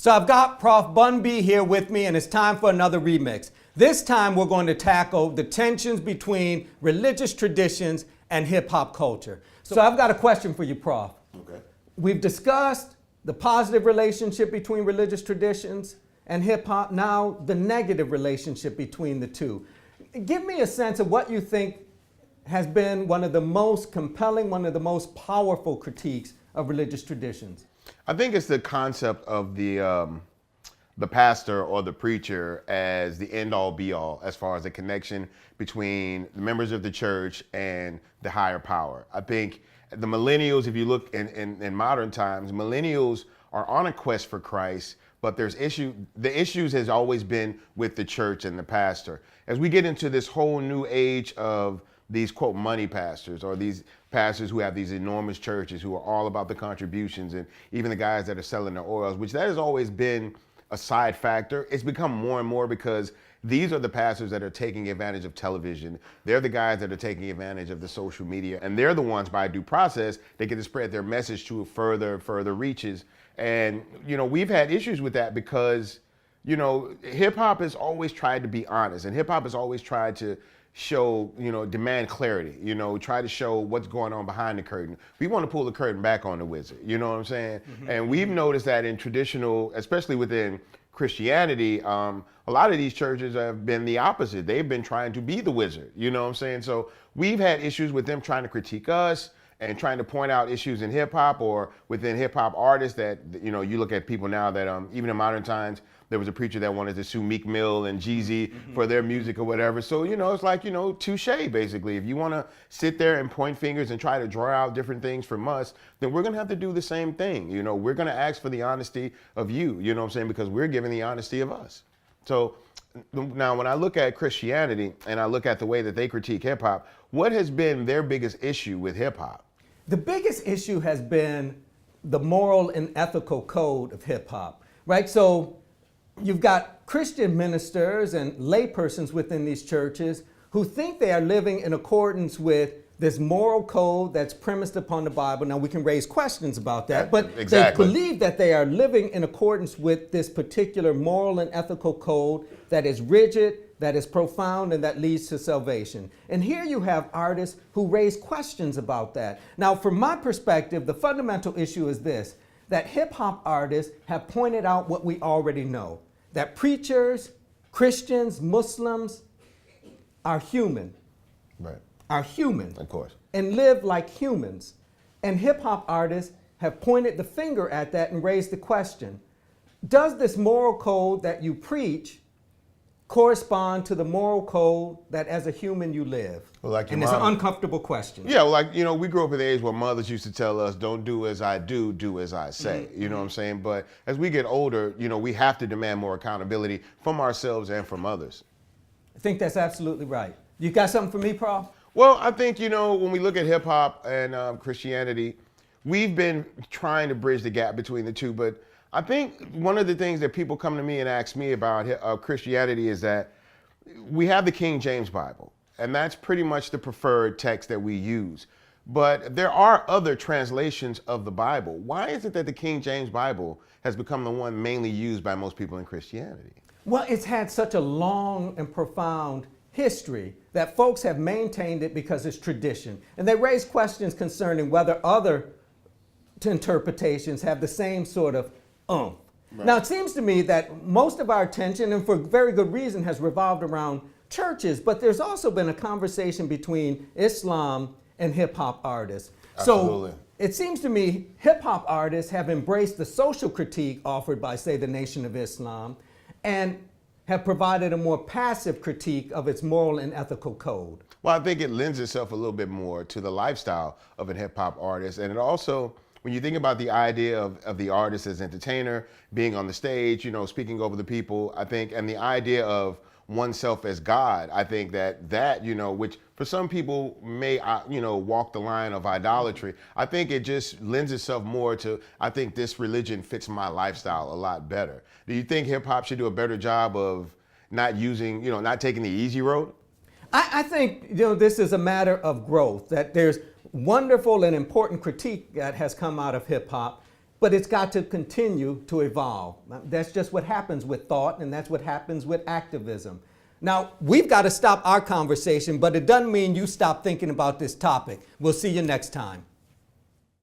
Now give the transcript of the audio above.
So I've got Prof. Bun B here with me, and it's time for another remix. This time we're going to tackle the tensions between religious traditions and hip-hop culture. So I've got a question for you, Prof. Okay. We've discussed the positive relationship between religious traditions and hip-hop, now the negative relationship between the two. Give me a sense of what you think has been one of the most compelling, one of the most powerful critiques of religious traditions. I think it's the concept of the pastor or the preacher as the end-all be-all as far as the connection between the members of the church and the higher power. I think the millennials, if you look in modern times, millennials are on a quest for Christ, but the issues has always been with the church and the pastor. As we get into this whole new age of these quote money pastors, or these pastors who have these enormous churches who are all about the contributions, and even the guys that are selling their oils, which that has always been a side factor. It's become more and more because these are the pastors that are taking advantage of television. They're the guys that are taking advantage of the social media, and they're the ones by due process they get to spread their message to further reaches. And we've had issues with that because hip hop has always tried to be honest, and hip hop has always tried to show, demand clarity, try to show what's going on behind the curtain. We want to pull the curtain back on the wizard, you know what I'm saying? Mm-hmm. And we've noticed that in traditional, especially within Christianity, a lot of these churches have been the opposite. They've been trying to be the wizard, you know what I'm saying? So we've had issues with them trying to critique us and trying to point out issues in hip hop or within hip hop artists that, you look at people now that even in modern times, there was a preacher that wanted to sue Meek Mill and Jeezy for their music or whatever. So, it's like, touche, basically. If you want to sit there and point fingers and try to draw out different things from us, then we're going to have to do the same thing. We're going to ask for the honesty of you, you know what I'm saying? Because we're giving the honesty of us. So now when I look at Christianity and I look at the way that they critique hip hop, what has been their biggest issue with hip hop? The biggest issue has been the moral and ethical code of hip hop, right? So you've got Christian ministers and laypersons within these churches who think they are living in accordance with this moral code that's premised upon the Bible. Now, we can raise questions about that, but exactly. They believe that they are living in accordance with this particular moral and ethical code that is rigid, that is profound, and that leads to salvation. And here you have artists who raise questions about that. Now, from my perspective, the fundamental issue is this, that hip-hop artists have pointed out what we already know, that preachers, Christians, Muslims are human. Right. Are human. Of course. And live like humans. And hip-hop artists have pointed the finger at that and raised the question, does this moral code that you preach correspond to the moral code that as a human you live? Well, like your and mom. It's an uncomfortable question. Yeah, well, we grew up in the age where mothers used to tell us, don't do as I do, do as I say. Mm-hmm. You know what I'm saying? But as we get older, we have to demand more accountability from ourselves and from others. I think that's absolutely right. You got something for me, Prof? Well, I think, when we look at hip hop and Christianity, we've been trying to bridge the gap between the two. But I think one of the things that people come to me and ask me about Christianity is that we have the King James Bible, and that's pretty much the preferred text that we use. But there are other translations of the Bible. Why is it that the King James Bible has become the one mainly used by most people in Christianity? Well, it's had such a long and profound history that folks have maintained it because it's tradition. And they raise questions concerning whether other interpretations have the same sort of oomph. Right. Now, it seems to me that most of our attention, and for very good reason, has revolved around churches, but there's also been a conversation between Islam and hip-hop artists. Absolutely. So it seems to me hip-hop artists have embraced the social critique offered by, say, the Nation of Islam, and have provided a more passive critique of its moral and ethical code. Well, I think it lends itself a little bit more to the lifestyle of a hip hop artist. And it also, when you think about the idea of the artist as entertainer, being on the stage, speaking over the people, I think, and the idea of oneself as God, I think that, which for some people may, walk the line of idolatry, I think it just lends itself more to, I think this religion fits my lifestyle a lot better. Do you think hip hop should do a better job of not using, not taking the easy road? I think, this is a matter of growth, that there's wonderful and important critique that has come out of hip hop. but it's got to continue to evolve. That's just what happens with thought, and that's what happens with activism. Now, we've got to stop our conversation, but it doesn't mean you stop thinking about this topic. We'll see you next time.